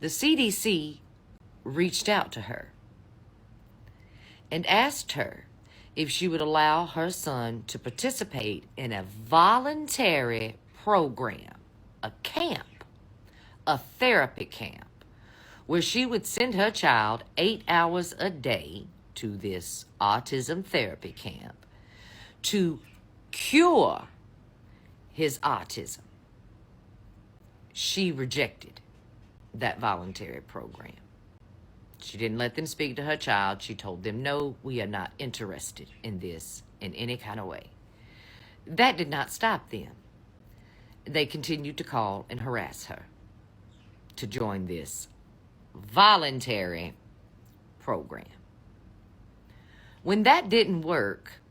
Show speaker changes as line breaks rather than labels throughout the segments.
The CDC reached out to her and asked her if she would allow her son to participate in a voluntary program, a camp, a therapy camp, where she would send her child 8 hours a day to this autism therapy camp to cure his autism. She rejected that voluntary program. She didn't let them speak to her child. She told them, no, we are not interested in this in any kind of way. That did not stop them. They continued to call and harass her to join this voluntary program. When that didn't work,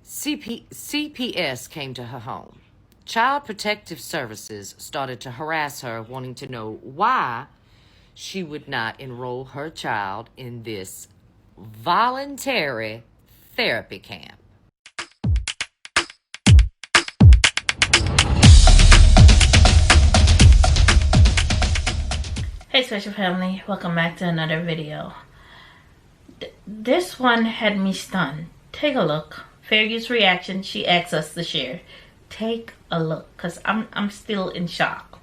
CPS came to her home. Child Protective Services started to harass her, wanting to know why she would not enroll her child in this voluntary therapy camp.
Hey special family, welcome back to another video. This one had me stunned. Take a look. Fair use reaction, she asked us to share. Take a look, because I'm still in shock.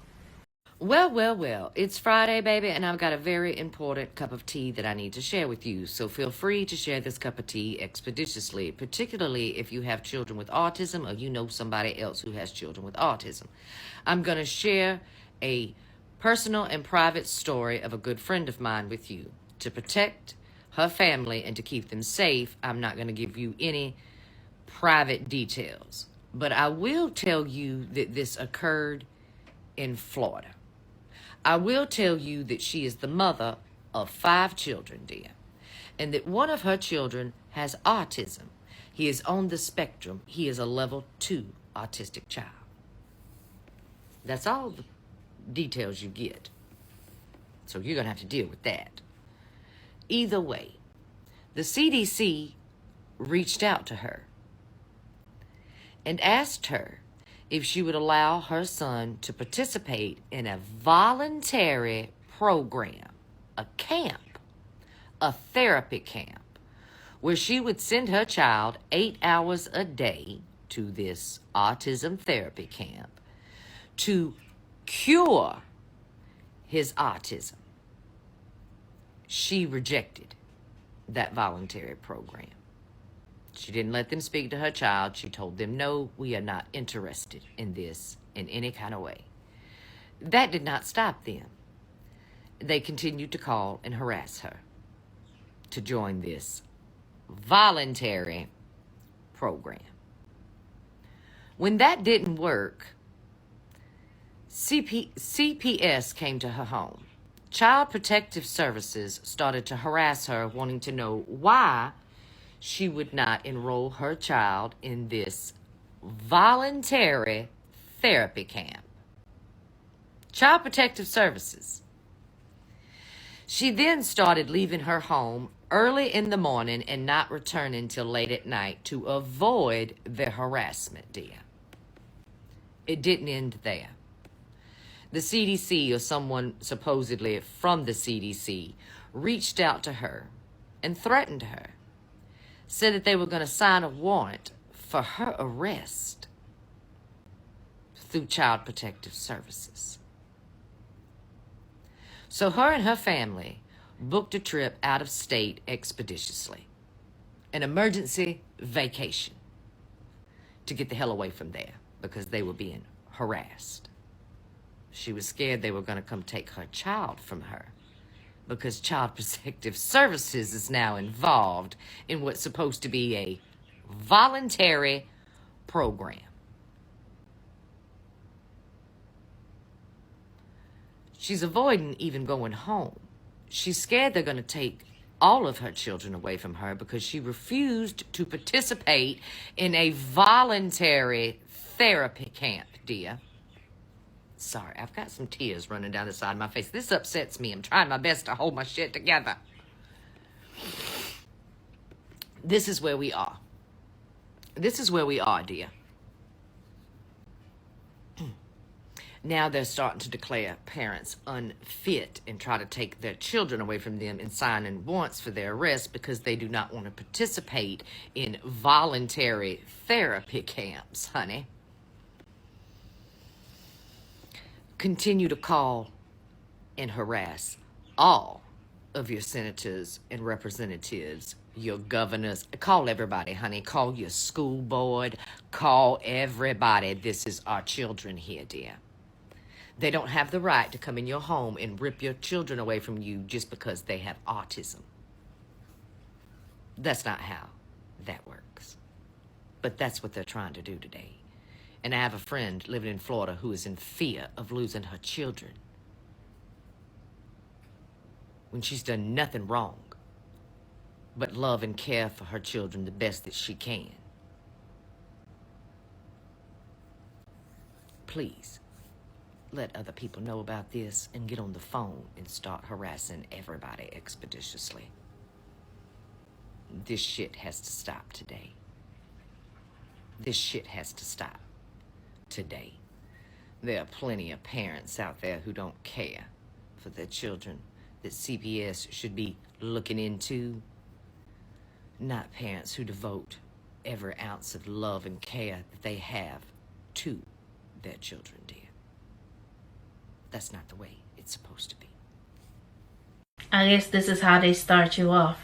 Well, it's Friday, baby, and I've got a very important cup of tea that I need to share with you. So feel free to share this cup of tea expeditiously, particularly if you have children with autism or you know somebody else who has children with autism. I'm going to share a personal and private story of a good friend of mine with you. To protect her family and to keep them safe, I'm not going to give you any private details. But I will tell you that this occurred in Florida. I will tell you that she is the mother of 5 children, dear, and that one of her children has autism. He is on the spectrum. He is a level 2 autistic child. That's all the details you get. So you're going to have to deal with that. Either way, the CDC reached out to her and asked her if she would allow her son to participate in a voluntary program, a camp, a therapy camp, where she would send her child 8 hours a day to this autism therapy camp to cure his autism. She rejected that voluntary program. She didn't let them speak to her child. She told them, no, we are not interested in this in any kind of way. That did not stop them. They continued to call and harass her to join this voluntary program. When that didn't work, CPS came to her home. Child Protective Services started to harass her, wanting to know why she would not enroll her child in this voluntary therapy camp. Child Protective Services. She then started leaving her home early in the morning and not returning till late at night to avoid the harassment, dear. It didn't end there. The CDC, or someone supposedly from the CDC, reached out to her and threatened her. Said that they were going to sign a warrant for her arrest through Child Protective Services. So her and her family booked a trip out of state expeditiously, an emergency vacation, to get the hell away from there because they were being harassed. She was scared they were going to come take her child from her, because Child Protective Services is now involved in what's supposed to be a voluntary program. She's avoiding even going home. She's scared they're going to take all of her children away from her because she refused to participate in a voluntary therapy camp, dear. Sorry, I've got some tears running down the side of my face. This upsets me. I'm trying my best to hold my shit together. This is where we are. This is where we are, dear. Now they're starting to declare parents unfit and try to take their children away from them and sign in warrants for their arrest because they do not want to participate in voluntary therapy camps, honey. Continue to call and harass all of your senators and representatives, your governors. Call everybody, honey. Call your school board. Call everybody. This is our children here, dear. They don't have the right to come in your home and rip your children away from you just because they have autism. That's not how that works. But that's what they're trying to do today. And I have a friend living in Florida who is in fear of losing her children when she's done nothing wrong but love and care for her children the best that she can. Please, let other people know about this and get on the phone and start harassing everybody expeditiously. This shit has to stop today. This shit has to stop today. There are plenty of parents out there who don't care for their children that CPS should be looking into. Not parents who devote every ounce of love and care that they have to their children, dear. That's not the way it's supposed to be.
I guess this is how they start you off.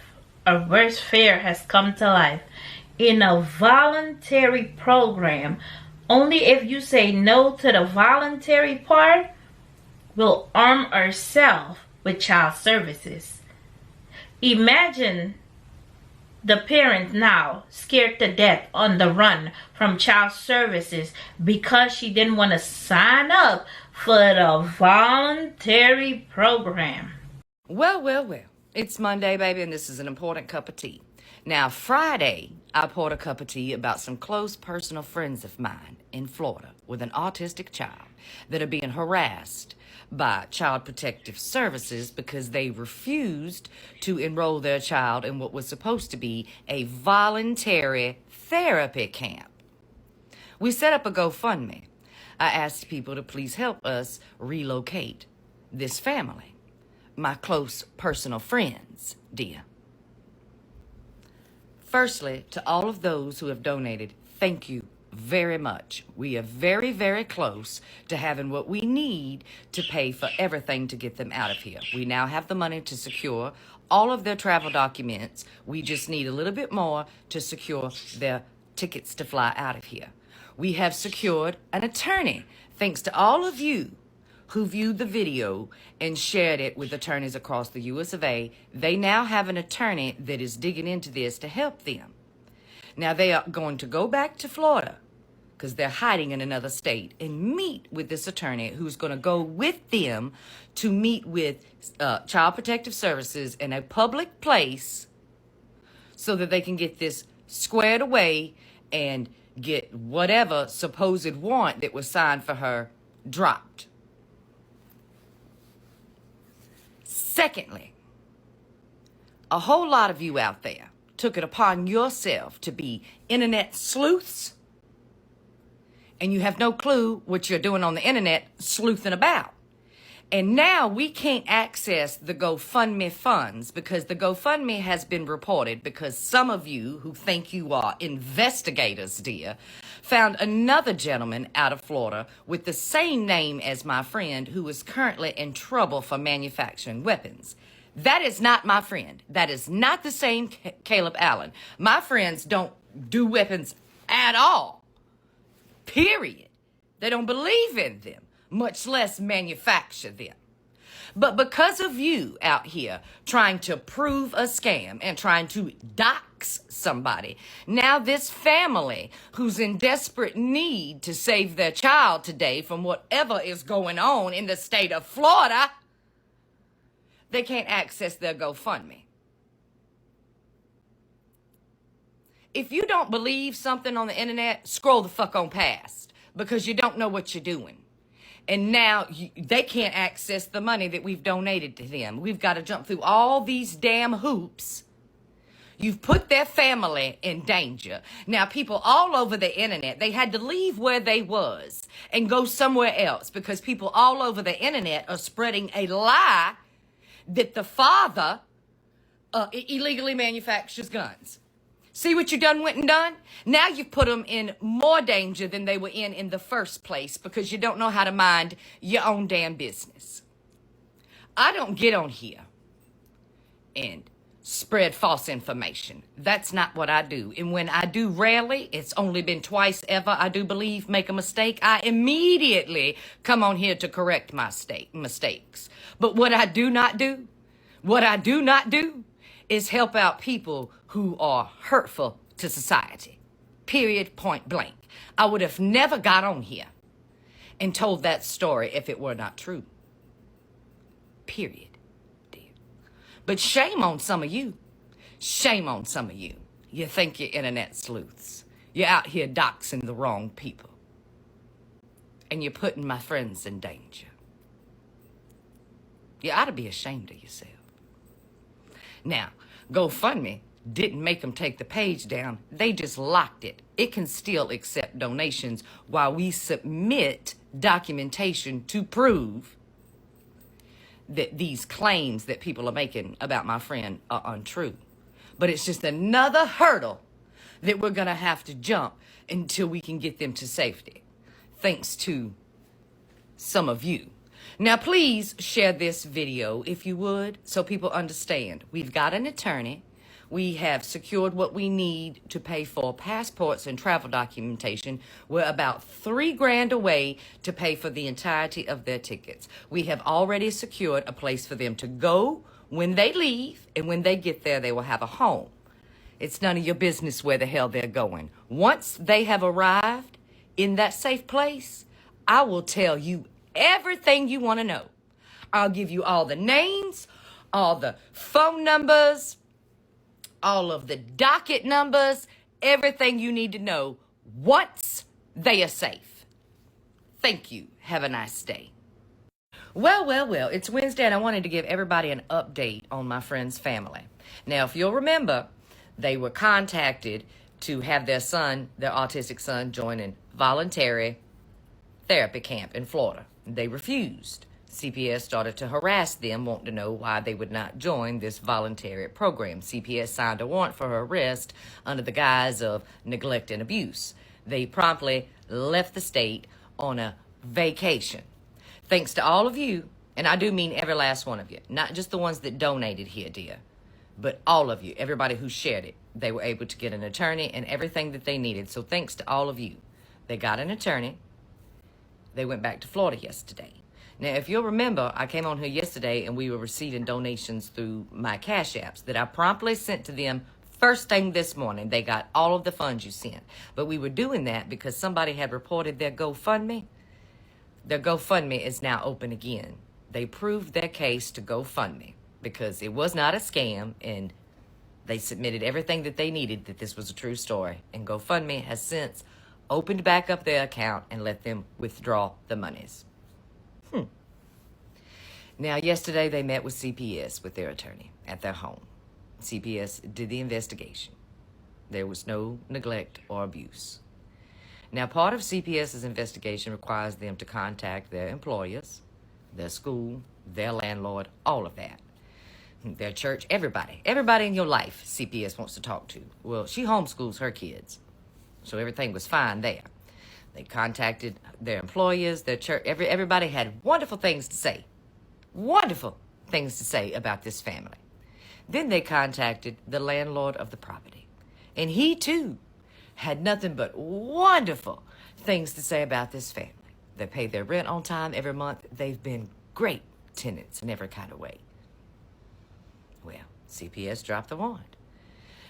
A worst fear has come to life. In a voluntary program, only if you say no to the voluntary part, we'll arm ourselves with child services. Imagine the parent now scared to death on the run from child services because she didn't want to sign up for the voluntary program.
Well, well, well. It's Monday, baby, and this is an important cup of tea. Now, Friday, I poured a cup of tea about some close personal friends of mine in Florida with an autistic child that are being harassed by Child Protective Services because they refused to enroll their child in what was supposed to be a voluntary therapy camp. We set up a GoFundMe. I asked people to please help us relocate this family. My close personal friends, dear. Firstly, to all of those who have donated, thank you very much. We are very, very close to having what we need to pay for everything to get them out of here. We now have the money to secure all of their travel documents. We just need a little bit more to secure their tickets to fly out of here. We have secured an attorney, thanks to all of you who viewed the video and shared it with attorneys across the US of A. They now have an attorney that is digging into this to help them. Now they are going to go back to Florida because they're hiding in another state and meet with this attorney who's going to go with them to meet with Child Protective Services in a public place so that they can get this squared away and get whatever supposed warrant that was signed for her dropped. Secondly, a whole lot of you out there took it upon yourself to be internet sleuths, and you have no clue what you're doing on the internet sleuthing about. And now we can't access the GoFundMe funds because the GoFundMe has been reported because some of you who think you are investigators, dear, found another gentleman out of Florida with the same name as my friend who is currently in trouble for manufacturing weapons. That is not my friend. That is not the same Caleb Allen. My friends don't do weapons at all. Period. They don't believe in them, much less manufacture them. But because of you out here trying to prove a scam and trying to dox somebody, now this family who's in desperate need to save their child today from whatever is going on in the state of Florida, they can't access their GoFundMe. If you don't believe something on the internet, scroll the fuck on past because you don't know what you're doing. And now they can't access the money that we've donated to them. We've got to jump through all these damn hoops. You've put their family in danger. Now, people all over the internet, they had to leave where they was and go somewhere else because people all over the internet are spreading a lie that the father illegally manufactures guns. See what you went and done? Now you've put them in more danger than they were in the first place because you don't know how to mind your own damn business. I don't get on here and spread false information. That's not what I do. And when I do rarely, it's only been twice ever, I do believe, make a mistake, I immediately come on here to correct my mistakes. But what I do not do is help out people who are hurtful to society. Period, point blank. I would have never got on here and told that story if it were not true. Period. But shame on some of you. Shame on some of you. You think you're internet sleuths. You're out here doxing the wrong people. And you're putting my friends in danger. You ought to be ashamed of yourself. Now, GoFundMe didn't make them take the page down. They just locked it. It can still accept donations while we submit documentation to prove that these claims that people are making about my friend are untrue. But it's just another hurdle that we're going to have to jump until we can get them to safety. Thanks to some of you. Now, please share this video if you would, so people understand. We've got an attorney. We have secured what we need to pay for passports and travel documentation. We're about $3,000 away to pay for the entirety of their tickets. We have already secured a place for them to go when they leave, and when they get there, they will have a home. It's none of your business where the hell they're going. Once they have arrived in that safe place, I will tell you everything you want to know. I'll give you all the names, all the phone numbers, all of the docket numbers, everything you need to know once they are safe. Thank you. Have a nice day. Well, it's Wednesday and I wanted to give everybody an update on my friend's family. Now, if you'll remember, they were contacted to have their son, their autistic son, join a voluntary therapy camp in Florida. They refused. CPS started to harass them, wanting to know why they would not join this voluntary program. CPS signed a warrant for her arrest under the guise of neglect and abuse. They promptly left the state on a vacation. Thanks to all of you, and I do mean every last one of you, not just the ones that donated here, dear, but all of you, everybody who shared it. They were able to get an attorney and everything that they needed. So thanks to all of you. They got an attorney. They went back to Florida yesterday. Now, if you'll remember, I came on here yesterday and we were receiving donations through my Cash Apps that I promptly sent to them first thing this morning. They got all of the funds you sent. But we were doing that because somebody had reported their GoFundMe. Their GoFundMe is now open again. They proved their case to GoFundMe because it was not a scam, and they submitted everything that they needed that this was a true story. And GoFundMe has since opened back up their account and let them withdraw the monies. Now, yesterday they met with CPS, with their attorney, at their home. CPS did the investigation. There was no neglect or abuse. Now, part of CPS's investigation requires them to contact their employers, their school, their landlord, all of that. Their church, everybody in your life CPS wants to talk to. Well, she homeschools her kids, so everything was fine there. They contacted their employers, their church, everybody had wonderful things to say. Wonderful things to say about this family. Then they contacted the landlord of the property, and he too had nothing but wonderful things to say about this family. They pay their rent on time every month. They've been great tenants in every kind of way. Well, CPS dropped the warrant.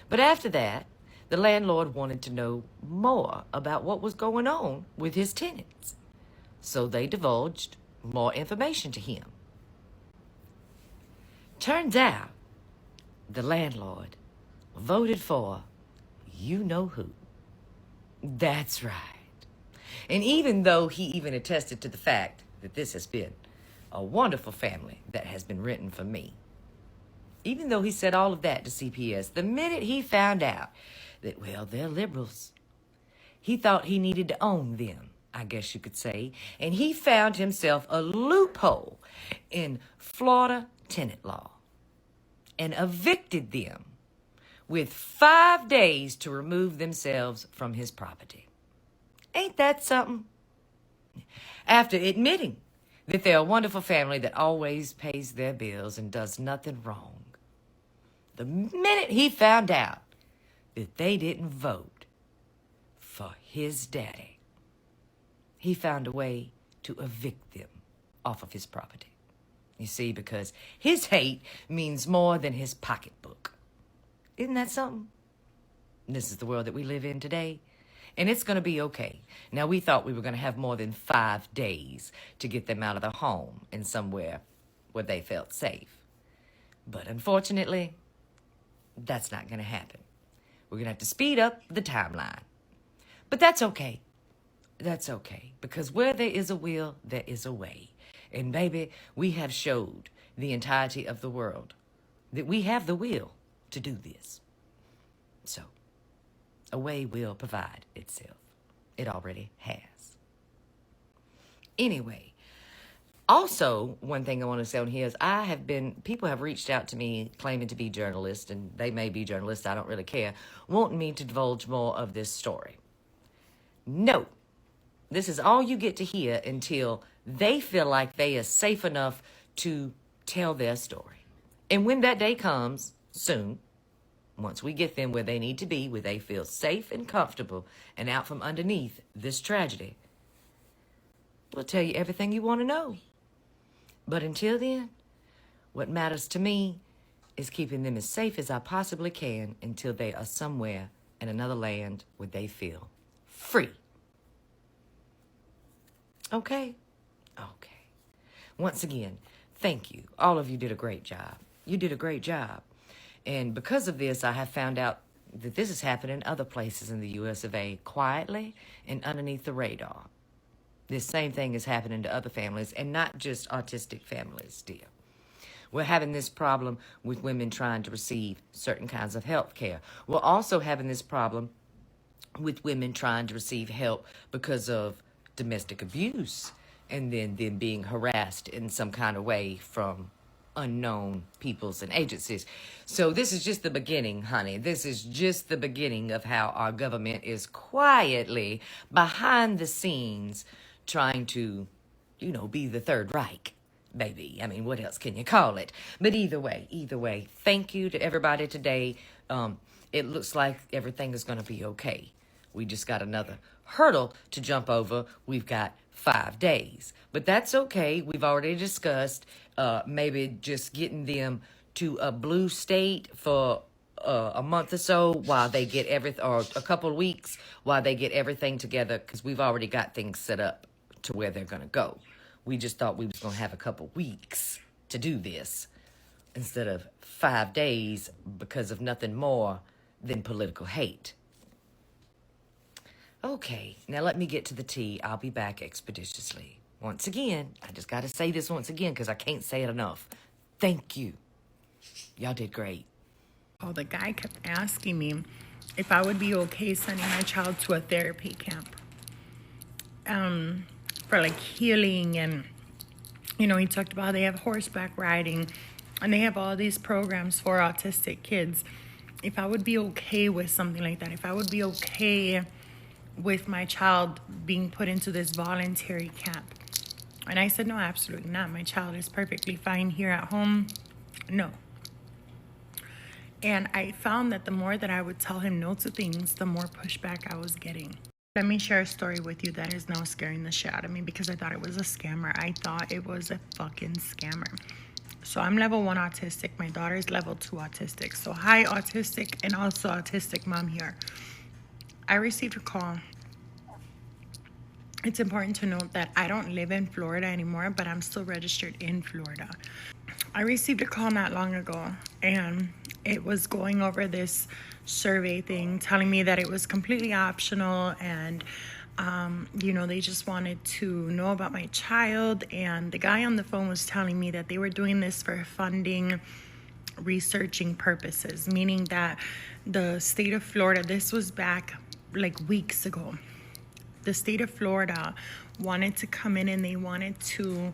But after that, the landlord wanted to know more about what was going on with his tenants. So they divulged more information to him. Turns out, the landlord voted for you-know-who. That's right. And even though he even attested to the fact that this has been a wonderful family that has been renting for me, Even though he said all of that to CPS, the minute he found out that, well, they're liberals, he thought he needed to own them, I guess you could say, and he found himself a loophole in Florida tenant law and evicted them with 5 days to remove themselves from his property. Ain't that something? After admitting that they're a wonderful family that always pays their bills and does nothing wrong. The minute he found out that they didn't vote for his daddy, he found a way to evict them off of his property. You see, because his hate means more than his pocketbook. Isn't that something? This is the world that we live in today, and it's going to be okay. Now, we thought we were going to have more than 5 days to get them out of the home and somewhere where they felt safe. But unfortunately, that's not going to happen. We're going to have to speed up the timeline. But that's okay. That's okay. Because where there is a will, there is a way. And baby, we have showed the entirety of the world that we have the will to do this. So, a way will provide itself. It already has. Anyway, also, one thing I want to say on here is people have reached out to me claiming to be journalists, and they may be journalists, I don't really care, wanting me to divulge more of this story. No, this is all you get to hear until they feel like they are safe enough to tell their story. And when that day comes, soon, once we get them where they need to be, where they feel safe and comfortable and out from underneath this tragedy, we'll tell you everything you want to know. But until then, what matters to me is keeping them as safe as I possibly can until they are somewhere in another land where they feel free. Okay? Okay. Once again, thank you. All of you did a great job. You did a great job. And because of this, I have found out that this is happening in other places in the U.S. of A. quietly and underneath the radar. This same thing is happening to other families, and not just autistic families, dear. We're having this problem with women trying to receive certain kinds of health care. We're also having this problem with women trying to receive help because of domestic abuse and then them being harassed in some kind of way from unknown peoples and agencies. So this is just the beginning, honey. This is just the beginning of how our government is quietly behind the scenes trying to, be the Third Reich, baby. I mean, what else can you call it? But either way, thank you to everybody today. It looks like everything is going to be okay. We just got another hurdle to jump over. We've got 5 days, but that's okay. We've already discussed maybe just getting them to a blue state for a month or so while they get everything, or a couple of weeks while they get everything together, because we've already got things set up to where they're going to go. We just thought we was going to have a couple weeks to do this instead of 5 days because of nothing more than political hate. Okay, now let me get to the tea. I'll be back expeditiously. Once again, I just got to say this once again because I can't say it enough. Thank you. Y'all did great.
Oh, the guy kept asking me if I would be okay sending my child to a therapy camp for like healing. And, he talked about how they have horseback riding and they have all these programs for autistic kids. If I would be okay with something like that, if I would be okay with my child being put into this voluntary camp. And I said, no, absolutely not. My child is perfectly fine here at home. No. And I found that the more that I would tell him no to things, the more pushback I was getting. Let me share a story with you that is now scaring the shit out of me because I thought it was a scammer. I thought it was a fucking scammer. So I'm level 1 autistic. My daughter is level 2 autistic. So hi, autistic, and also autistic mom here. I received a call. It's important to note that I don't live in Florida anymore, but I'm still registered in Florida. I received a call not long ago, and it was going over this survey thing, telling me that it was completely optional, and they just wanted to know about my child. And the guy on the phone was telling me that they were doing this for funding researching purposes, meaning that the state of Florida, this was back like weeks ago, the state of Florida wanted to come in and they wanted to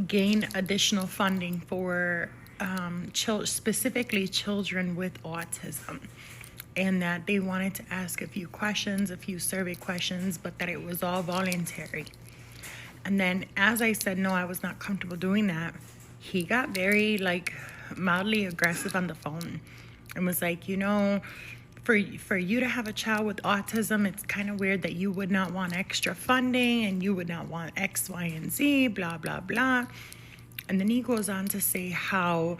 gain additional funding for specifically children with autism, and that they wanted to ask a few questions, a few survey questions, but that it was all voluntary. And then as I said, no, I was not comfortable doing that, he got very like mildly aggressive on the phone and was like, you know, for you to have a child with autism, it's kind of weird that you would not want extra funding and you would not want X, Y, and Z, blah, blah, blah. And then he goes on to say how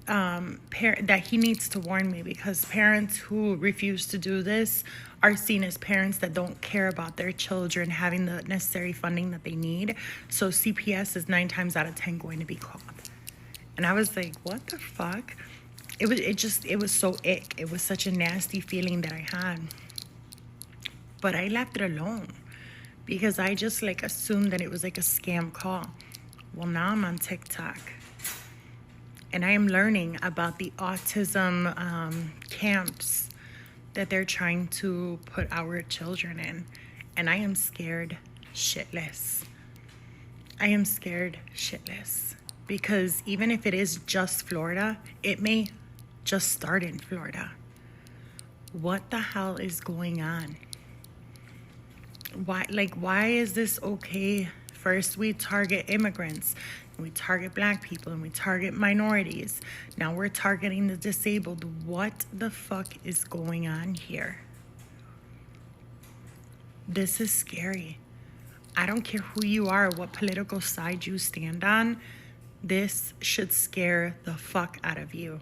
that he needs to warn me because parents who refuse to do this are seen as parents that don't care about their children having the necessary funding that they need. So CPS is 9 times out of 10 going to be called. And I was like, what the fuck? It was so ick. It was such a nasty feeling that I had. But I left it alone because I just like assumed that it was like a scam call. Well, now I'm on TikTok and I am learning about the autism camps that they're trying to put our children in. And I am scared shitless. I am scared shitless because even if it is just Florida, it may just start in Florida. What the hell is going on? Why is this okay? First we target immigrants, and we target black people, and we target minorities. Now we're targeting the disabled. What the fuck is going on here? This is scary. I don't care who you are, what political side you stand on. This should scare the fuck out of you.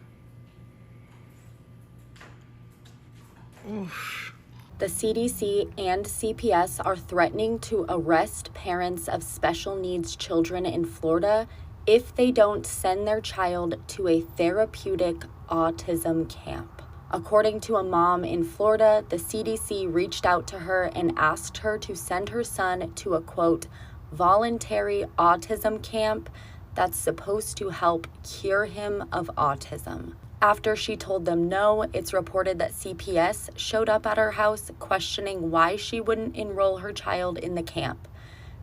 Oof.
The CDC and CPS are threatening to arrest parents of special needs children in Florida if they don't send their child to a therapeutic autism camp. According to a mom in Florida, the CDC reached out to her and asked her to send her son to a, quote, voluntary autism camp that's supposed to help cure him of autism. After she told them no, it's reported that CPS showed up at her house questioning why she wouldn't enroll her child in the camp.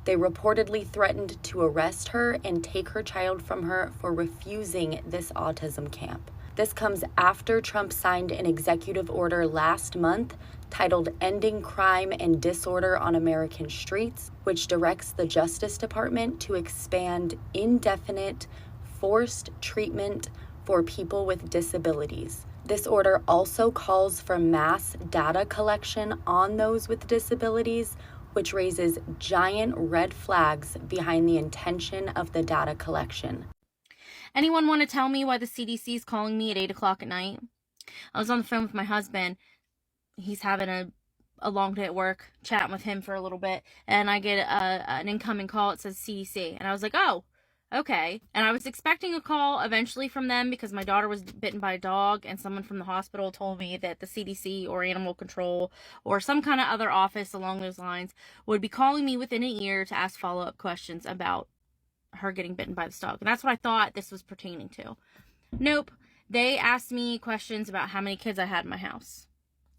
They reportedly threatened to arrest her and take her child from her for refusing this autism camp. This comes after Trump signed an executive order last month titled Ending Crime and Disorder on American Streets, which directs the Justice Department to expand indefinite forced treatment for people with disabilities. This order also calls for mass data collection on those with disabilities, which raises giant red flags behind the intention of the data collection.
Anyone want to tell me why the CDC is calling me at 8 o'clock at night? I was on the phone with my husband. He's having a long day at work, chatting with him for a little bit, and I get an incoming call. It says CDC, and I was like, oh, okay. And I was expecting a call eventually from them because my daughter was bitten by a dog, and someone from the hospital told me that the CDC or animal control or some kind of other office along those lines would be calling me within a year to ask follow-up questions about her getting bitten by this dog. And that's what I thought this was pertaining to. Nope. They asked me questions about how many kids I had in my house.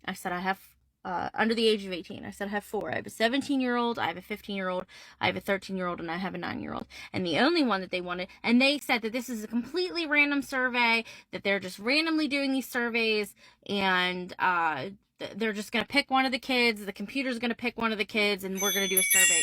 I said I have under the age of 18. I said I have 4. I have a 17-year-old, I have a 15-year-old, I have a 13-year-old, and I have a 9-year-old. And the only one that they wanted, and they said that this is a completely random survey, that they're just randomly doing these surveys, and they're just going to pick one of the kids, the computer's going to pick one of the kids, and we're going to do a survey.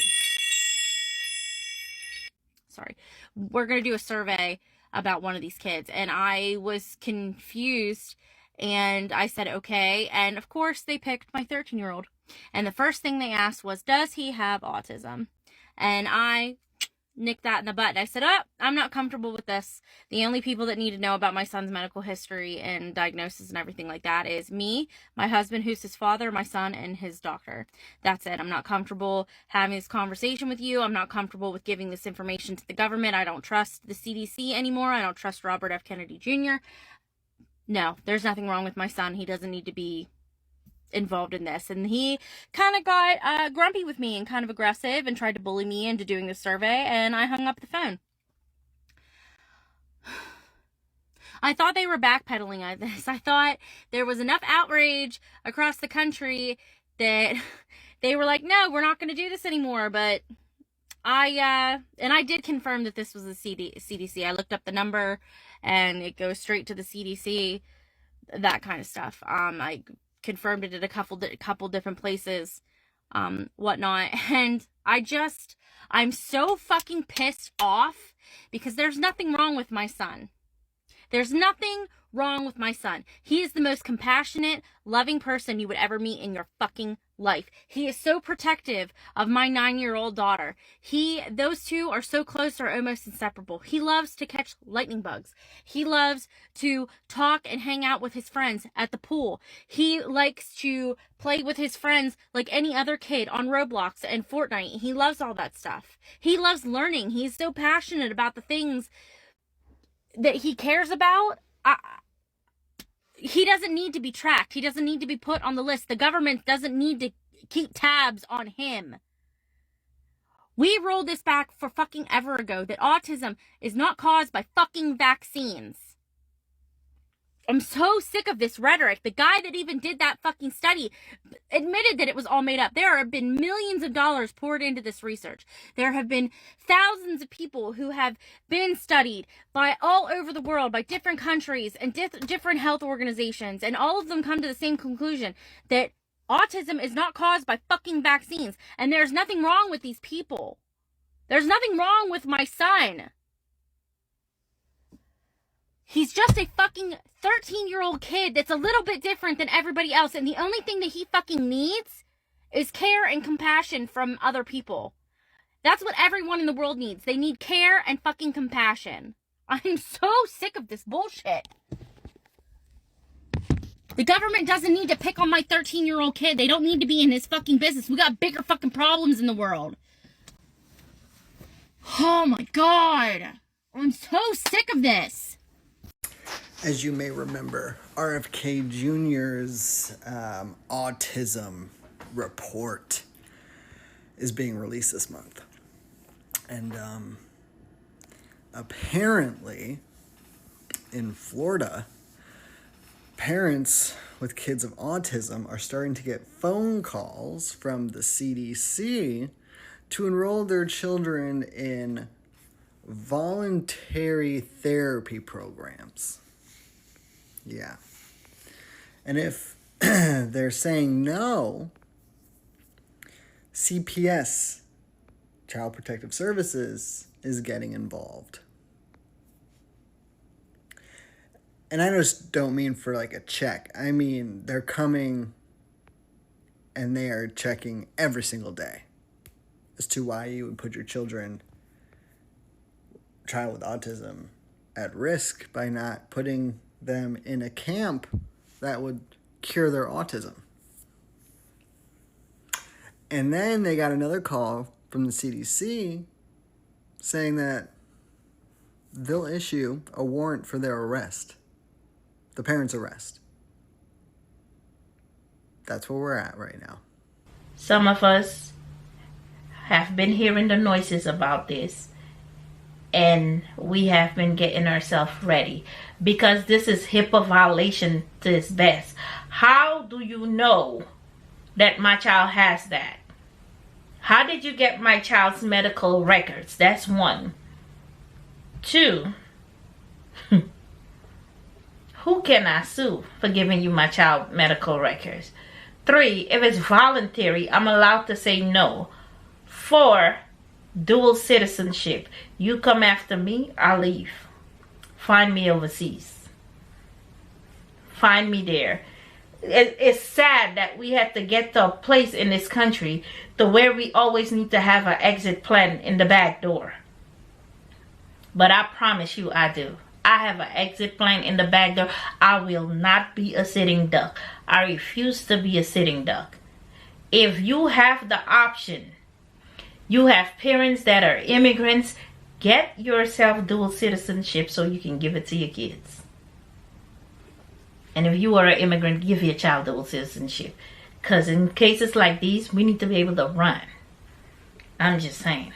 We're going to do a survey about one of these kids. And I was confused, and I said, okay. And of course they picked my 13-year-old. And the first thing they asked was, does he have autism? And I nicked that in the butt. I said, I'm not comfortable with this. The only people that need to know about my son's medical history and diagnosis and everything like that is me, my husband, who's his father, my son, and his doctor. That's it. I'm not comfortable having this conversation with you. I'm not comfortable with giving this information to the government. I don't trust the CDC anymore. I don't trust Robert F. Kennedy Jr. No, there's nothing wrong with my son. He doesn't need to be involved in this. And he kind of got grumpy with me and kind of aggressive and tried to bully me into doing the survey, and I hung up the phone. I thought they were backpedaling on this. I thought there was enough outrage across the country that they were like, no, we're not going to do this anymore. But I did confirm that this was the CDC. I looked up the number and it goes straight to the CDC, that kind of stuff. I confirmed it at a couple different places, whatnot. And I'm so fucking pissed off because there's nothing wrong with my son. There's nothing wrong with my son. He is the most compassionate, loving person you would ever meet in your fucking life. He is so protective of my 9-year-old daughter. Those two are so close, they're almost inseparable. He loves to catch lightning bugs. He loves to talk and hang out with his friends at the pool. He likes to play with his friends like any other kid on Roblox and Fortnite. He loves all that stuff. He loves learning. He's so passionate about the things that he cares about. He doesn't need to be tracked. He doesn't need to be put on the list. The government doesn't need to keep tabs on him. We rolled this back for fucking ever ago, that autism is not caused by fucking vaccines. I'm so sick of this rhetoric. The guy that even did that fucking study admitted that it was all made up. There have been millions of dollars poured into this research. There have been thousands of people who have been studied by all over the world, by different countries and different health organizations, and all of them come to the same conclusion, that autism is not caused by fucking vaccines. And there's nothing wrong with these people. There's nothing wrong with my son. He's just a fucking 13-year-old kid that's a little bit different than everybody else. And the only thing that he fucking needs is care and compassion from other people. That's what everyone in the world needs. They need care and fucking compassion. I'm so sick of this bullshit. The government doesn't need to pick on my 13-year-old kid. They don't need to be in his fucking business. We got bigger fucking problems in the world. Oh my God. I'm so sick of this.
As you may remember, RFK Jr.'s autism report is being released this month. And apparently, in Florida, parents with kids of autism are starting to get phone calls from the CDC to enroll their children in voluntary therapy programs. Yeah. And if they're saying no, CPS, Child Protective Services, is getting involved. And I just don't mean for like a check. I mean, they're coming and they are checking every single day as to why you would put your child with autism at risk by not putting them in a camp that would cure their autism. And then they got another call from the CDC saying that they'll issue a warrant for their arrest, the parents' arrest. That's where we're at right now.
Some of us have been hearing the noises about this, and we have been getting ourselves ready because this is HIPAA violation to its best. How do you know that my child has that? How did you get my child's medical records? That's one. 2, who can I sue for giving you my child medical records? 3, if it's voluntary, I'm allowed to say no. 4, dual citizenship. You come after me, I'll leave. Find me overseas. Find me there. It's sad that we have to get to a place in this country to where we always need to have an exit plan in the back door. But I promise you I do. I have an exit plan in the back door. I will not be a sitting duck. I refuse to be a sitting duck. If you have the option, you have parents that are immigrants, get yourself dual citizenship so you can give it to your kids. And if you are an immigrant, give your child dual citizenship. Because in cases like these, we need to be able to run. I'm just saying.